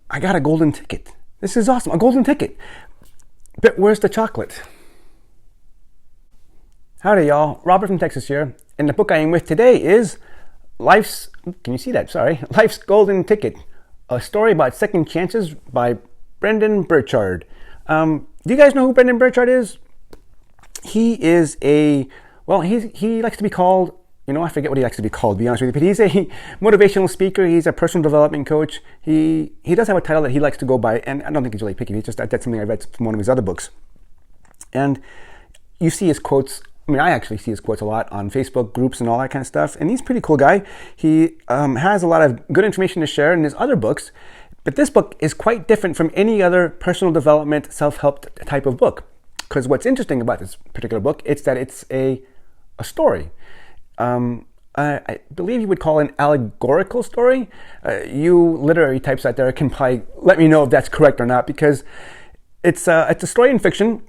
I got a golden ticket. This is awesome, a golden ticket. But where's the chocolate? Howdy, y'all. Robert from Texas here. And the book I am with today is can you see that? Sorry. Life's Golden Ticket, a story about second chances by Brendon Burchard. Do you guys know who Brendon Burchard is? He is he likes to be called, I forget what he likes to be called, to be honest with you, but he's a motivational speaker. He's a personal development coach. He does have a title that he likes to go by, and I don't think he's really picky. It's just that's something I read from one of his other books. And you see his quotes. I actually see his quotes a lot on Facebook groups and all that kind of stuff. And he's a pretty cool guy. He has a lot of good information to share in his other books. But this book is quite different from any other personal development, self-help type of book. Because what's interesting about this particular book, it's that it's a story. I believe you would call it an allegorical story. You literary types out there can probably let me know if that's correct or not, because it's a story in fiction.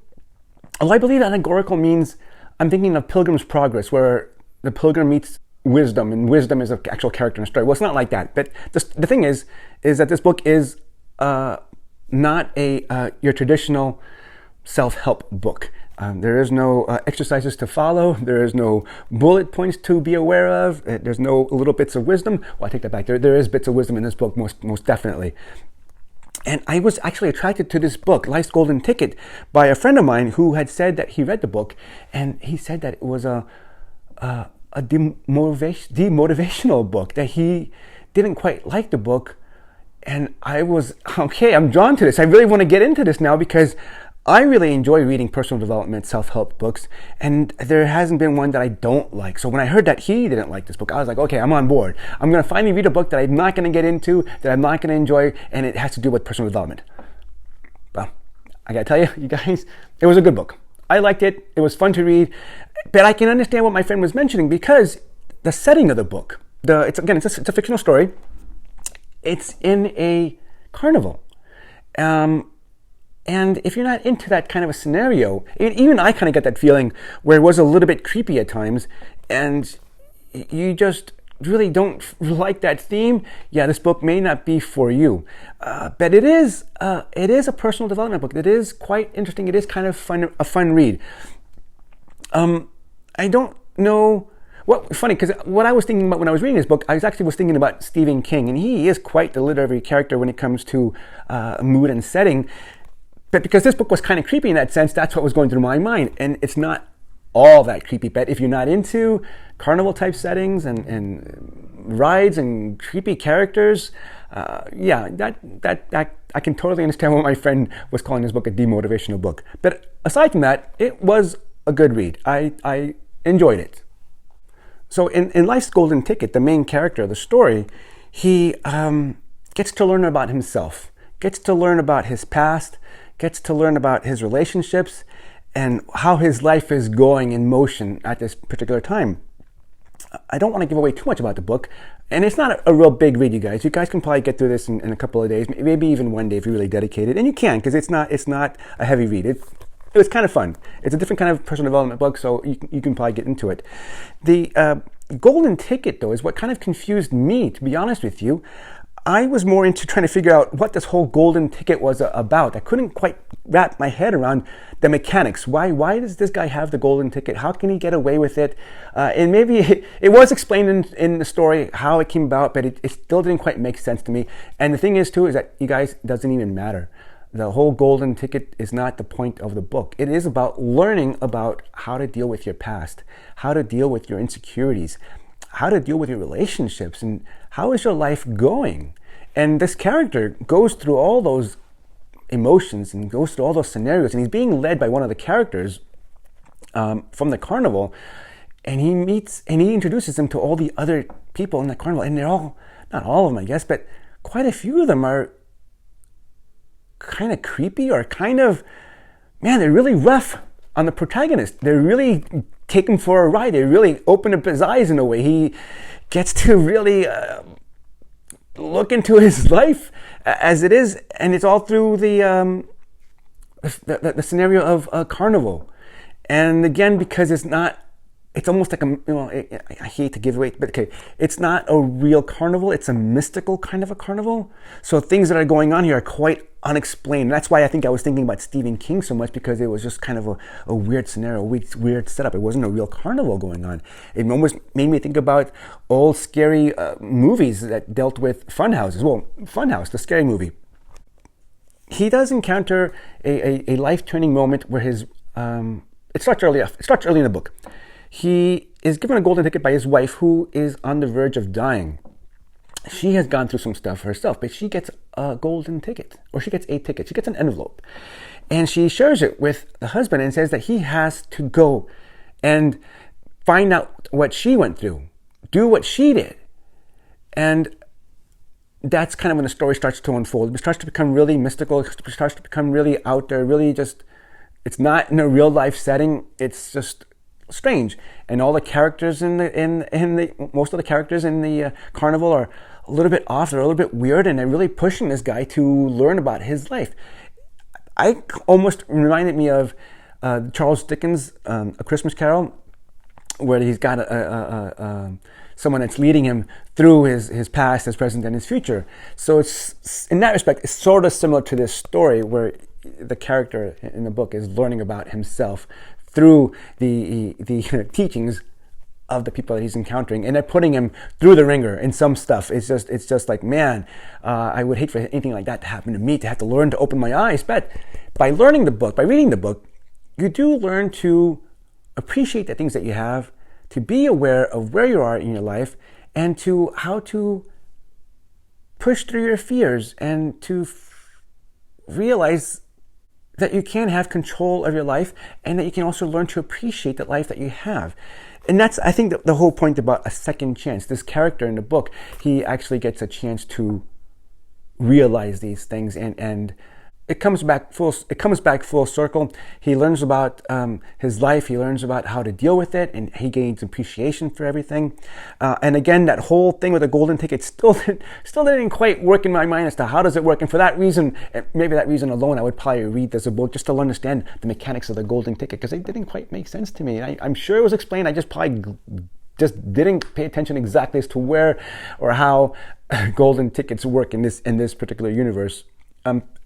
Although I believe allegorical means, I'm thinking of Pilgrim's Progress, where the pilgrim meets wisdom, and wisdom is an actual character in a story. Well, it's not like that. But the thing is that this book is not your traditional self-help book. There is no exercises to follow. There is no bullet points to be aware of. There's no little bits of wisdom. Well, I take that back. There is bits of wisdom in this book, most definitely. And I was actually attracted to this book, Life's Golden Ticket, by a friend of mine who had said that he read the book, and he said that it was a demotivational book, that he didn't quite like the book. And I was, okay, I'm drawn to this. I really want to get into this now, because I really enjoy reading personal development, self-help books, and there hasn't been one that I don't like. So when I heard that he didn't like this book, I was like, okay, I'm on board. I'm going to finally read a book that I'm not going to get into, that I'm not going to enjoy, and it has to do with personal development. Well, I got to tell you, you guys, it was a good book. I liked it. It was fun to read, but I can understand what my friend was mentioning, because the setting of the book, it's a fictional story. It's in a carnival. And if you're not into that kind of a scenario, even I kind of get that feeling where it was a little bit creepy at times, and you just really don't like that theme, yeah, this book may not be for you. But it is a personal development book. It is quite interesting. It is kind of a fun read. I don't know. Well, funny, because what I was thinking about when I was reading this book, I was thinking about Stephen King, and he is quite the literary character when it comes to mood and setting. But because this book was kind of creepy in that sense, that's what was going through my mind. And it's not all that creepy. But if you're not into carnival type settings and rides and creepy characters, that I can totally understand why my friend was calling this book a demotivational book. But aside from that, it was a good read. I enjoyed it. So in Life's Golden Ticket, the main character of the story, he gets to learn about himself, gets to learn about his past, gets to learn about his relationships and how his life is going in motion at this particular time. I don't want to give away too much about the book, and it's not a real big read, you guys. You guys can probably get through this in a couple of days, maybe even one day if you're really dedicated, and you can, because it's not a heavy read. It was kind of fun. It's a different kind of personal development book, so you can probably get into it. The Golden Ticket, though, is what kind of confused me, to be honest with you. I was more into trying to figure out what this whole golden ticket was about. I couldn't quite wrap my head around the mechanics. Why does this guy have the golden ticket? How can he get away with it? And maybe it was explained in the story how it came about, but it still didn't quite make sense to me. And the thing is, too, is that, you guys, it doesn't even matter. The whole golden ticket is not the point of the book. It is about learning about how to deal with your past, how to deal with your insecurities, how to deal with your relationships, and how is your life going? And this character goes through all those emotions and goes through all those scenarios, and he's being led by one of the characters from the carnival, and he introduces him to all the other people in the carnival, and they're all, not all of them, I guess, but quite a few of them are kind of creepy, or kind of, man, they're really rough on the protagonist. They really take him for a ride. They really open up his eyes in a way. He gets to really look into his life as it is, and it's all through the scenario of a carnival. And again, because it's not it's almost like I hate to give away, but okay, it's not a real carnival. It's a mystical kind of a carnival. So things that are going on here are quite unexplained. That's why I think I was thinking about Stephen King so much, because it was just kind of a weird scenario, weird setup. It wasn't a real carnival going on. It almost made me think about old scary movies that dealt with fun houses. Well, Funhouse, the scary movie. He does encounter a life-turning moment where his it starts early in the book. He is given a golden ticket by his wife, who is on the verge of dying. She has gone through some stuff herself, but she gets a golden ticket, or she gets a ticket. She gets an envelope. And she shares it with the husband and says that he has to go and find out what she went through, do what she did. And that's kind of when the story starts to unfold. It starts to become really mystical. It starts to become really out there, really just, it's not in a real life setting. It's just strange. And all the characters most of the characters in the carnival are a little bit off. They're a little bit weird, and they're really pushing this guy to learn about his life. I almost reminded me of Charles Dickens' A Christmas Carol, where he's got someone that's leading him through his past, his present, and his future. So it's, in that respect, it's sort of similar to this story where the character in the book is learning about himself through the teachings of the people that he's encountering, and they're putting him through the ringer in some stuff. It's just like, man, I would hate for anything like that to happen to me, to have to learn to open my eyes. But by learning the book, by reading the book, you do learn to appreciate the things that you have, to be aware of where you are in your life, and to how to push through your fears, and to realize that you can have control of your life, and that you can also learn to appreciate the life that you have. And that's, I think, the whole point about a second chance. This character in the book, he actually gets a chance to realize these things, and it comes back full circle. He learns about his life. He learns about how to deal with it, and he gains appreciation for everything. And again, that whole thing with the golden ticket still didn't quite work in my mind as to how does it work. And for that reason, maybe that reason alone, I would probably read this book just to understand the mechanics of the golden ticket, because it didn't quite make sense to me. I'm sure it was explained. I just probably just didn't pay attention exactly as to where or how golden tickets work in this particular universe.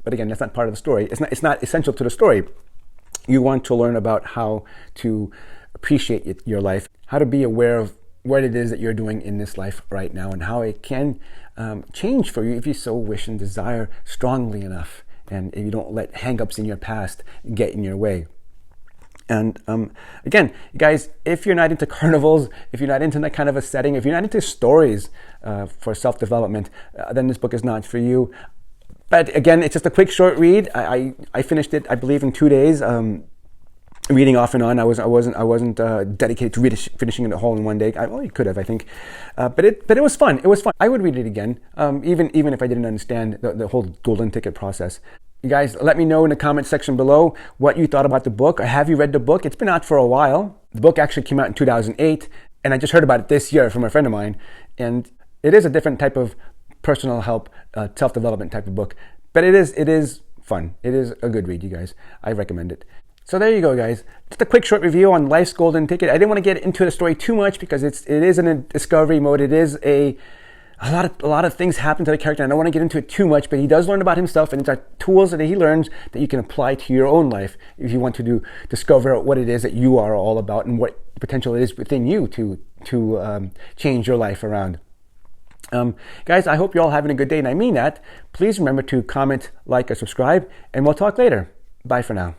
But again, that's not part of the story. It's not essential to the story. You want to learn about how to appreciate your life, how to be aware of what it is that you're doing in this life right now, and how it can change for you if you so wish and desire strongly enough, and if you don't let hang-ups in your past get in your way. And again, guys, if you're not into carnivals, if you're not into that kind of a setting, if you're not into stories for self-development, then this book is not for you. But again, it's just a quick, short read. I finished it, I believe, in 2 days. Reading off and on. I wasn't dedicated to finishing it all in one day. You could have, I think. But it was fun. It was fun. I would read it again, even if I didn't understand the whole golden ticket process. You guys, let me know in the comment section below what you thought about the book. Or have you read the book? It's been out for a while. The book actually came out in 2008, and I just heard about it this year from a friend of mine. And it is a different type of personal help, self-development type of book, but it is fun. It is a good read, you guys. I recommend it. So there you go, guys. Just a quick short review on Life's Golden Ticket. I didn't want to get into the story too much because it is in a discovery mode. It is a lot of things happen to the character. I don't want to get into it too much, but he does learn about himself, and it's are tools that he learns that you can apply to your own life if you want to discover what it is that you are all about and what potential it is within you to change your life around. Guys, I hope you're all having a good day, and I mean that. Please remember to comment, like, or subscribe, and we'll talk later. Bye for now.